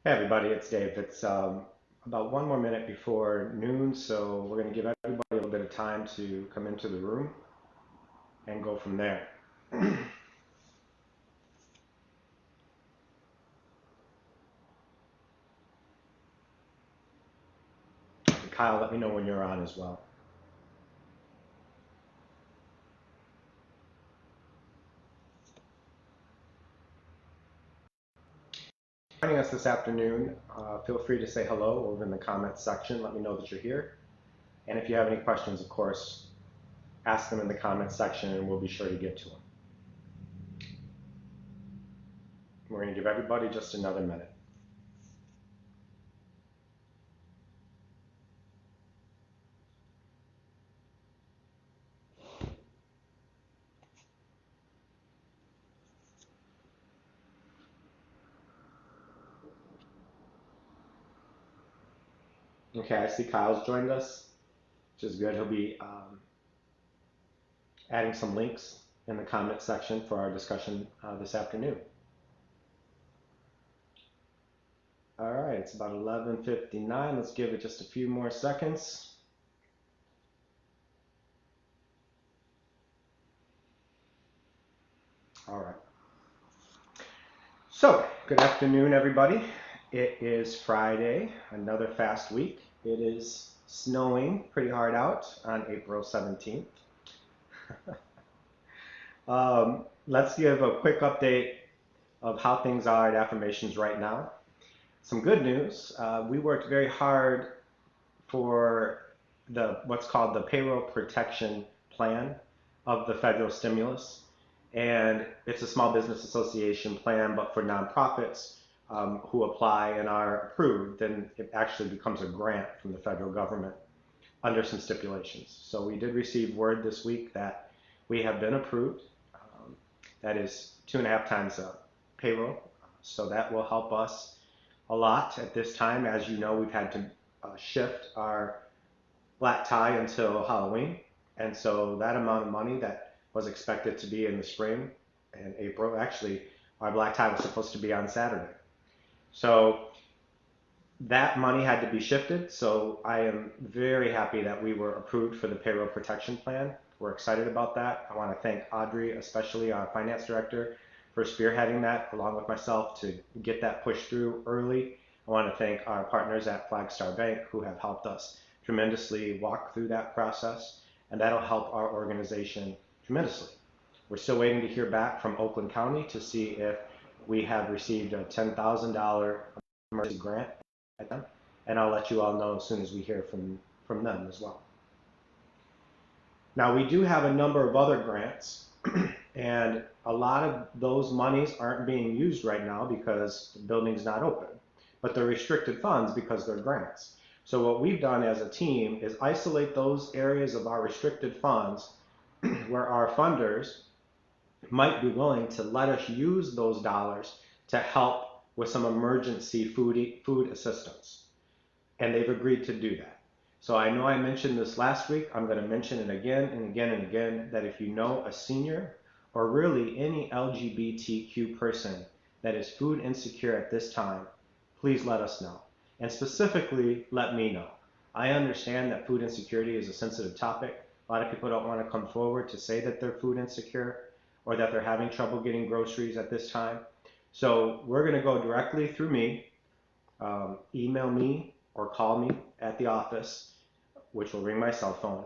Hey everybody, it's Dave. It's about one more minute before noon, so we're going to give everybody a little bit of time to come into the room and go from there. And Kyle, let me know when you're on as well. Joining us this afternoon, feel free to say hello over in the comments section. Let me know that you're here. And if you have any questions, of course, ask them in the comments section and we'll be sure to get to them. We're going to give everybody just another minute. Okay, I see Kyle's joined us, which is good. He'll be adding some links in the comment section for our discussion this afternoon. All right, it's about 11:59. Let's give it just a few more seconds. All right. So, good afternoon, everybody. It is Friday, another fast week. It is snowing pretty hard out on April 17th. Let's give a quick update of how things are at Affirmations right now. Some good news. We worked very hard for what's called the Payroll Protection Plan of the federal stimulus. And it's a small business association plan, but for nonprofits who apply and are approved, then it actually becomes a grant from the federal government under some stipulations. So we did receive word this week that we have been approved. That is 2.5 times payroll. So that will help us a lot at this time. As you know, we've had to shift our black tie until Halloween. And so that amount of money that was expected to be in the spring and April, actually, our black tie was supposed to be on Saturday. So that money had to be shifted. So I am very happy that we were approved for the payroll protection plan. We're excited about that. I want to thank Audrey, especially our finance director, for spearheading that along with myself to get that pushed through early. I want to thank our partners at Flagstar Bank who have helped us tremendously walk through that process, and that'll help our organization tremendously. We're still waiting to hear back from Oakland County to see if we have received a $10,000 emergency grant at them, and I'll let you all know as soon as we hear from them as well. Now we do have a number of other grants, and a lot of those monies aren't being used right now because the building's not open, but they're restricted funds because they're grants. So what we've done as a team is isolate those areas of our restricted funds where our funders might be willing to let us use those dollars to help with some emergency food assistance. And they've agreed to do that. So I know I mentioned this last week. I'm going to mention it again and again and again that if you know a senior or really any LGBTQ person that is food insecure at this time, please let us know. And specifically, let me know. I understand that food insecurity is a sensitive topic. A lot of people don't want to come forward to say that they're food insecure or that they're having trouble getting groceries at this time. So we're going to go directly through me. Email me or call me at the office, which will ring my cell phone,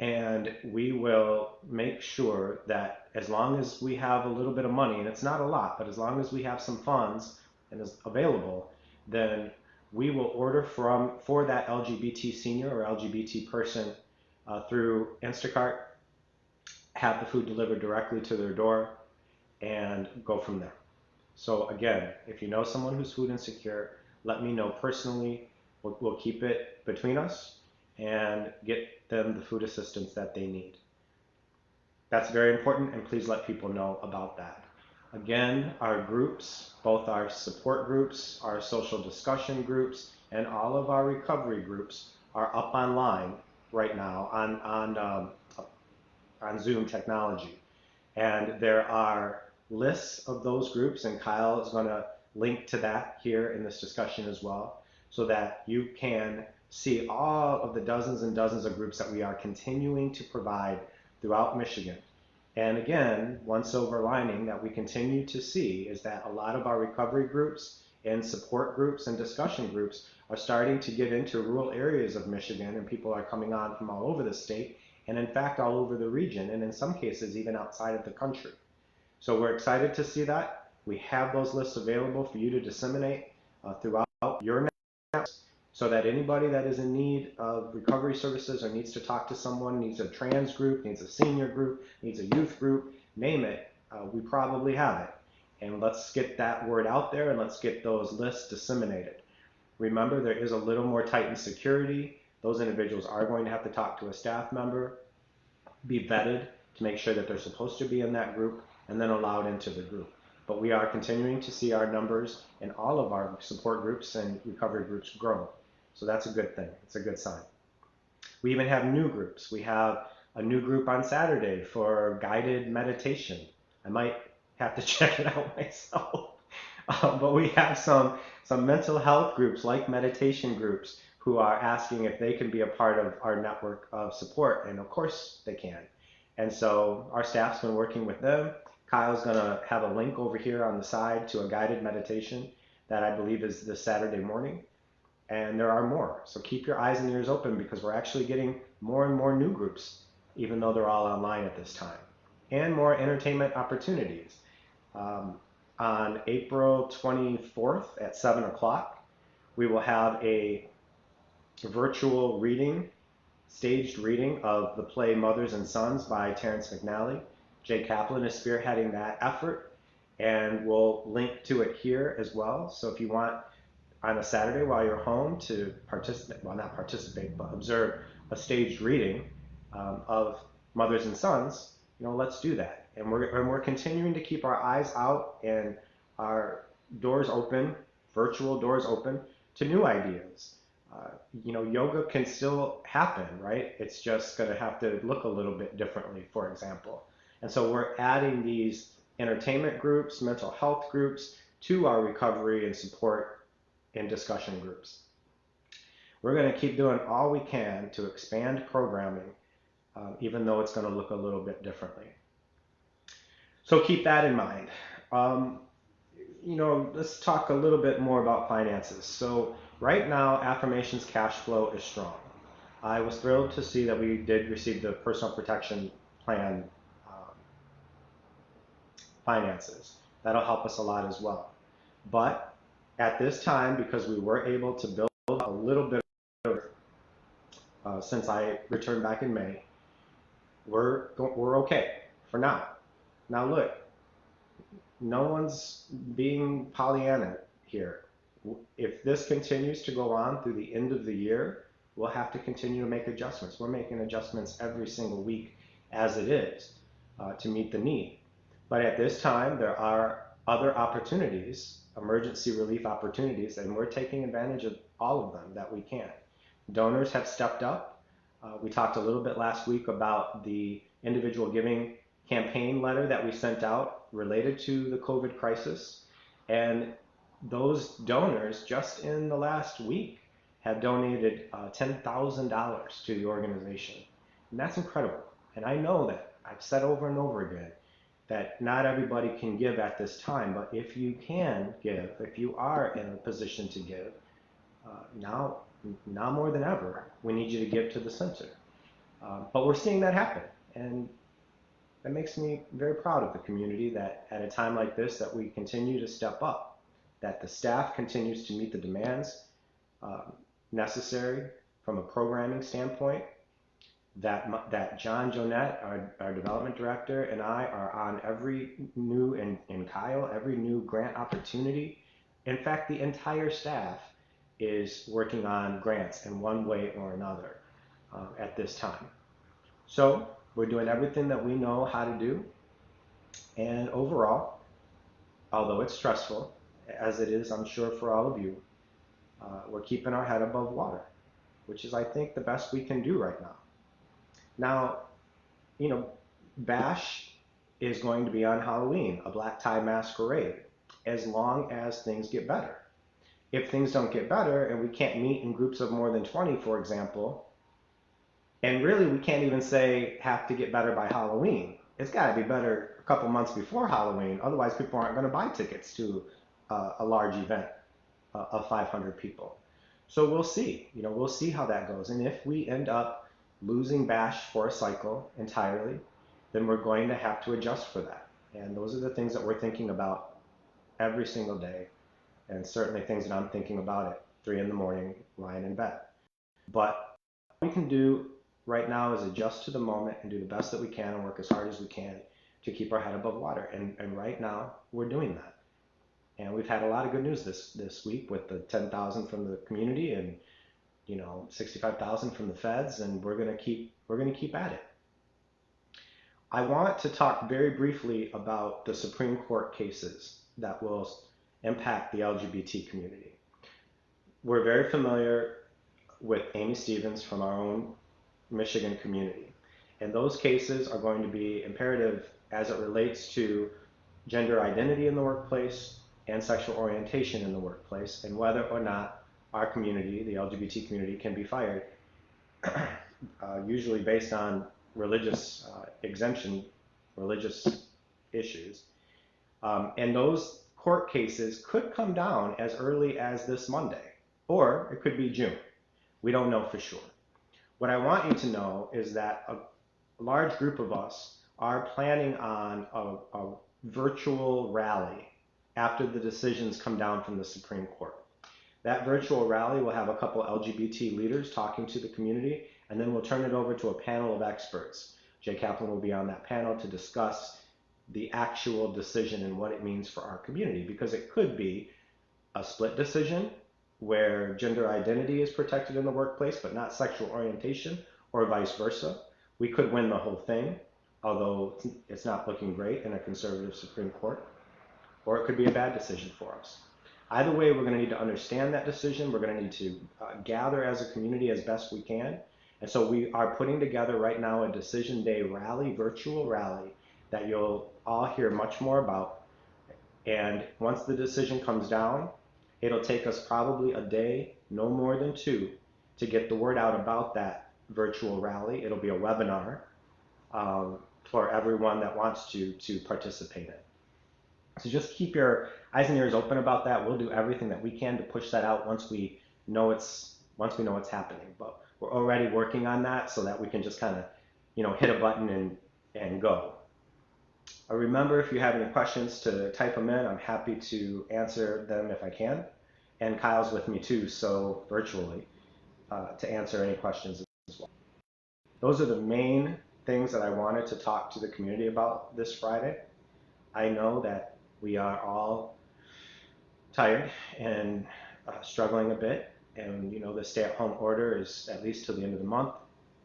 and we will make sure that as long as we have a little bit of money, and it's not a lot, but as long as we have some funds and is available, then we will order for that LGBT senior or LGBT person through Instacart, have the food delivered directly to their door, and go from there. So again, if you know someone who's food insecure, let me know personally. We'll keep it between us and get them the food assistance that they need. That's very important, and please let people know about that. Again, our groups, both our support groups, our social discussion groups, and all of our recovery groups are up online right now on Zoom technology. And there are lists of those groups, and Kyle is going to link to that here in this discussion as well, so that you can see all of the dozens and dozens of groups that we are continuing to provide throughout Michigan. And again, one silver lining that we continue to see is that a lot of our recovery groups and support groups and discussion groups are starting to get into rural areas of Michigan, and people are coming on from all over the state, and in fact all over the region, and in some cases even outside of the country. So we're excited to see that. We have those lists available for you to disseminate throughout your networks, so that anybody that is in need of recovery services or needs to talk to someone, needs a trans group, needs a senior group, needs a youth group, name it, we probably have it. And let's get that word out there, and let's get those lists disseminated. Remember, there is a little more tightened security. Those individuals are going to have to talk to a staff member, be vetted to make sure that they're supposed to be in that group, and then allowed into the group. But we are continuing to see our numbers in all of our support groups and recovery groups grow. So that's a good thing. It's a good sign. We even have new groups. We have a new group on Saturday for guided meditation. I might have to check it out myself. But we have some mental health groups like meditation groups who are asking if they can be a part of our network of support, and of course they can. And so our staff's been working with them. Kyle's going to have a link over here on the side to a guided meditation that I believe is this Saturday morning. And there are more. So keep your eyes and ears open, because we're actually getting more and more new groups, even though they're all online at this time. And more entertainment opportunities. On April 24th at 7 o'clock, we will have a virtual reading, staged reading of the play Mothers and Sons by Terrence McNally. Jay Kaplan is spearheading that effort, and we'll link to it here as well. So if you want on a Saturday while you're home to participate, well, not participate, but observe a staged reading of Mothers and Sons, let's do that. And we're continuing to keep our eyes out and our doors open, virtual doors open, to new ideas. Yoga can still happen, right? It's just going to have to look a little bit differently, for example. And so we're adding these entertainment groups, mental health groups to our recovery and support and discussion groups. We're going to keep doing all we can to expand programming, even though it's going to look a little bit differently. So keep that in mind. Let's talk a little bit more about finances. So right now, Affirmations cash flow is strong. I was thrilled to see that we did receive the personal protection plan finances. That'll help us a lot as well. But at this time, because we were able to build a little bit since I returned back in May, we're okay for now. Now look, no one's being Pollyanna here. If this continues to go on through the end of the year, we'll have to continue to make adjustments. We're making adjustments every single week as it is to meet the need. But at this time, there are other opportunities, emergency relief opportunities, and we're taking advantage of all of them that we can. Donors have stepped up. We talked a little bit last week about the individual giving campaign letter that we sent out related to the COVID crisis. And those donors just in the last week have donated $10,000 to the organization. And that's incredible. And I know that I've said over and over again that not everybody can give at this time, but if you can give, if you are in a position to give, now more than ever, we need you to give to the center. But we're seeing that happen. And that makes me very proud of the community that at a time like this that we continue to step up, that the staff continues to meet the demands necessary from a programming standpoint, that John Jonette, our development director, and I are on every new, and Kyle, every new grant opportunity. In fact, the entire staff is working on grants in one way or another at this time. So we're doing everything that we know how to do. And overall, although it's stressful, as it is, I'm sure, for all of you, we're keeping our head above water, which is, I think, the best we can do right now. Now, Bash is going to be on Halloween, a black tie masquerade. as long as things get better. If things don't get better and we can't meet in groups of more than 20, for example, and really we can't even say have to get better by Halloween. It's got to be better a couple months before Halloween. Otherwise, people aren't going to buy tickets to a large event of 500 people. So we'll see. We'll see how that goes. And if we end up losing Bash for a cycle entirely, then we're going to have to adjust for that. And those are the things that we're thinking about every single day, and certainly things that I'm thinking about at 3 in the morning, lying in bed. But what we can do right now is adjust to the moment and do the best that we can and work as hard as we can to keep our head above water. And right now, we're doing that. And we've had a lot of good news this week with the 10,000 from the community and 65,000 from the feds, and we're going to keep at it. I want to talk very briefly about the Supreme Court cases that will impact the LGBT community. We're very familiar with Amy Stevens from our own Michigan community, and those cases are going to be imperative as it relates to gender identity in the workplace and sexual orientation in the workplace, and whether or not our community, the LGBT community, can be fired, usually based on religious exemption, religious issues. And those court cases could come down as early as this Monday, or it could be June. We don't know for sure. What I want you to know is that a large group of us are planning on a virtual rally after the decisions come down from the Supreme Court. That virtual rally will have a couple LGBT leaders talking to the community, and then we'll turn it over to a panel of experts. Jay Kaplan will be on that panel to discuss the actual decision and what it means for our community, because it could be a split decision where gender identity is protected in the workplace but not sexual orientation, or vice versa. We could win the whole thing, although it's not looking great in a conservative Supreme Court. Or it could be a bad decision for us. Either way, we're going to need to understand that decision. We're going to need to gather as a community as best we can. And so we are putting together right now a decision day rally, virtual rally, that you'll all hear much more about. And once the decision comes down, it'll take us probably a day, no more than 2, to get the word out about that virtual rally. It'll be a webinar for everyone that wants to participate in. So just keep your eyes and ears open about that. We'll do everything that we can to push that out once we know it's happening. But we're already working on that so that we can just kind of, hit a button and go. Remember, if you have any questions, to type them in. I'm happy to answer them if I can. And Kyle's with me too, so virtually, to answer any questions as well. Those are the main things that I wanted to talk to the community about this Friday. I know that we are all tired and struggling a bit, and the stay-at-home order is at least till the end of the month,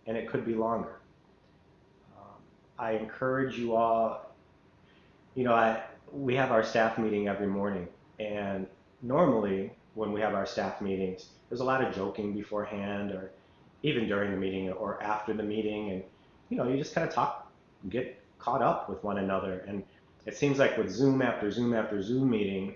and it could be longer. I encourage you all. We have our staff meeting every morning, and normally when we have our staff meetings, there's a lot of joking beforehand, or even during the meeting or after the meeting, and you just kind of talk, get caught up with one another. And it seems like with Zoom after Zoom after Zoom meeting,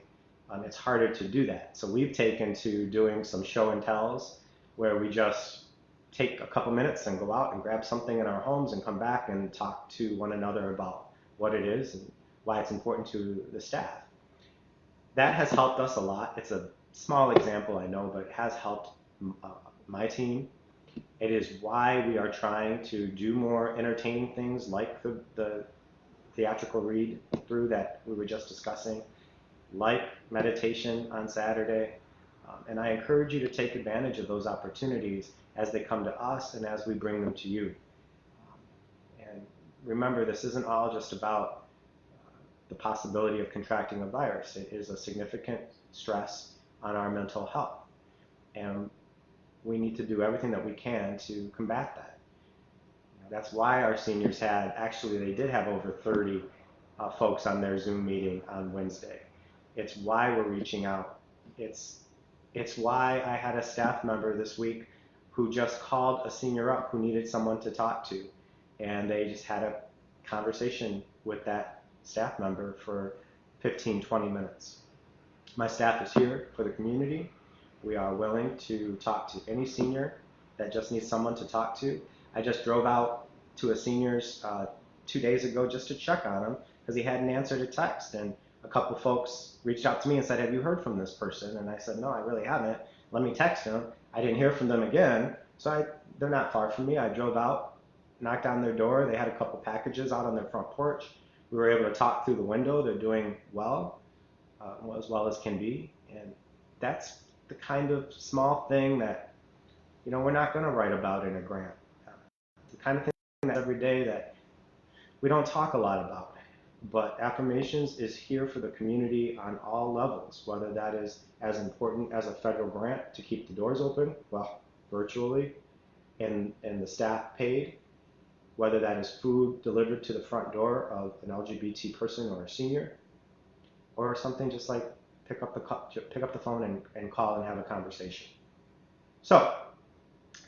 it's harder to do that. So we've taken to doing some show and tells, where we just take a couple minutes and go out and grab something in our homes and come back and talk to one another about what it is and why it's important to the staff. That has helped us a lot. It's a small example, I know, but it has helped my team. It is why we are trying to do more entertaining things like the theatrical read through that we were just discussing, like meditation on Saturday. And I encourage you to take advantage of those opportunities as they come to us and as we bring them to you. And remember, this isn't all just about the possibility of contracting a virus. It is a significant stress on our mental health. And we need to do everything that we can to combat that. That's why our seniors they did have over 30 folks on their Zoom meeting on Wednesday. It's why we're reaching out. It's why I had a staff member this week who just called a senior up who needed someone to talk to. And they just had a conversation with that staff member for 15, 20 minutes. My staff is here for the community. We are willing to talk to any senior that just needs someone to talk to. I just drove out to a senior's 2 days ago just to check on him because he hadn't answered a text. And a couple folks reached out to me and said, have you heard from this person? And I said, no, I really haven't. Let me text him. I didn't hear from them again. So they're not far from me. I drove out, knocked on their door. They had a couple packages out on their front porch. We were able to talk through the window. They're doing well, as well as can be. And that's the kind of small thing that, we're not going to write about in a grant. It's the kind of thing that every day that we don't talk a lot about. But Affirmations is here for the community on all levels, whether that is as important as a federal grant to keep the doors open, well, virtually, and the staff paid, whether that is food delivered to the front door of an LGBT person or a senior, or something just like pick up the phone and call and have a conversation. So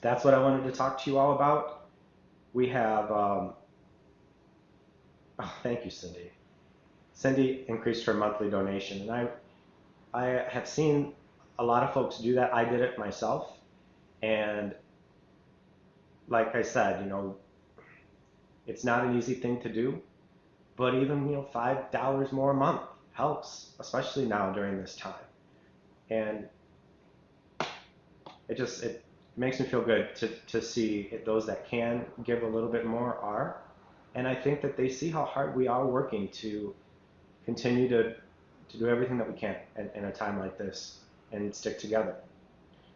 that's what I wanted to talk to you all about. We have, thank you, Cindy. Cindy increased her monthly donation, and I have seen a lot of folks do that. I did it myself, and like I said, it's not an easy thing to do, but even $5 more a month helps, especially now during this time. And it makes me feel good to see those that can give a little bit more are, and I think that they see how hard we are working to continue to do everything that we can in a time like this and stick together.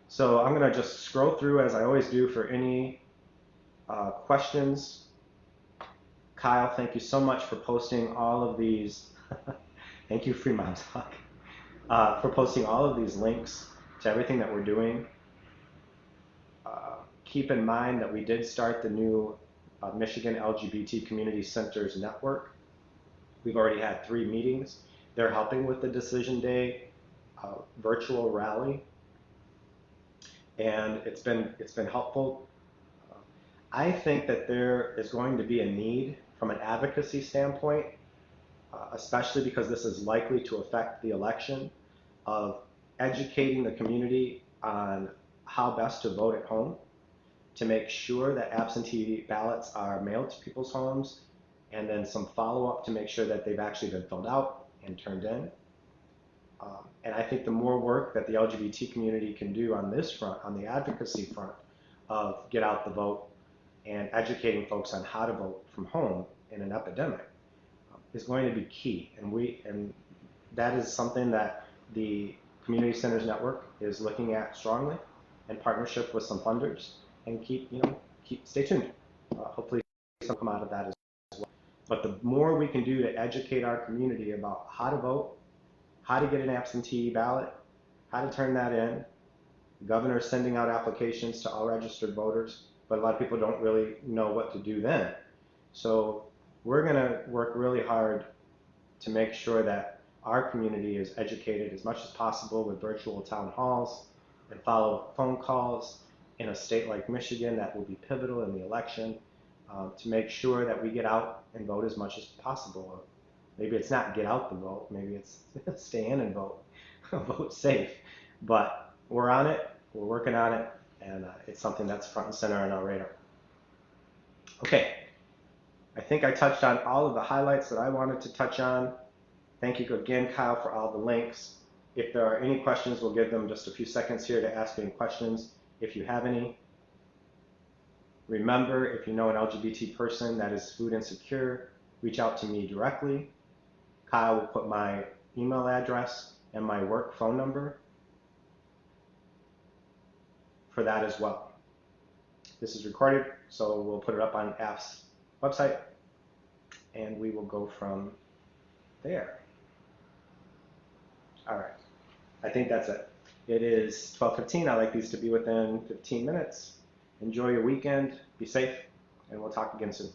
So I'm going to just scroll through as I always do for any questions. Kyle, thank you so much for posting all of these. Thank you, Free Moms Talk, for posting all of these links to everything that we're doing. Keep in mind that we did start the new Michigan LGBT Community Centers Network. We've already had 3 meetings. They're helping with the Decision Day virtual rally, and it's been helpful. I think that there is going to be a need from an advocacy standpoint, especially because this is likely to affect the election, of educating the community on how best to vote at home, to make sure that absentee ballots are mailed to people's homes, and then some follow-up to make sure that they've actually been filled out and turned in. And I think the more work that the LGBT community can do on this front, on the advocacy front of get out the vote and educating folks on how to vote from home in an epidemic, is going to be key. And that is something that the Community Centers Network is looking at strongly in partnership with some funders, and stay tuned. Hopefully some come out of that as well. But the more we can do to educate our community about how to vote, how to get an absentee ballot, how to turn that in. The governor is sending out applications to all registered voters, but a lot of people don't really know what to do then. So we're going to work really hard to make sure that our community is educated as much as possible with virtual town halls and follow-up phone calls in a state like Michigan that will be pivotal in the election, to make sure that we get out and vote as much as possible. Maybe it's not get out the vote, maybe it's stay in and vote, vote safe. But we're on it, we're working on it, and it's something that's front and center on our radar. Okay, I think I touched on all of the highlights that I wanted to touch on. Thank you again, Kyle, for all the links. If there are any questions, we'll give them just a few seconds here to ask any questions if you have any. Remember, if you know an LGBT person that is food insecure, reach out to me directly. Kyle will put my email address and my work phone number for that as well. This is recorded, so we'll put it up on AF's website, and we will go from there. All right, I think that's it. It is 12:15. I like these to be within 15 minutes. Enjoy your weekend, be safe, and we'll talk again soon.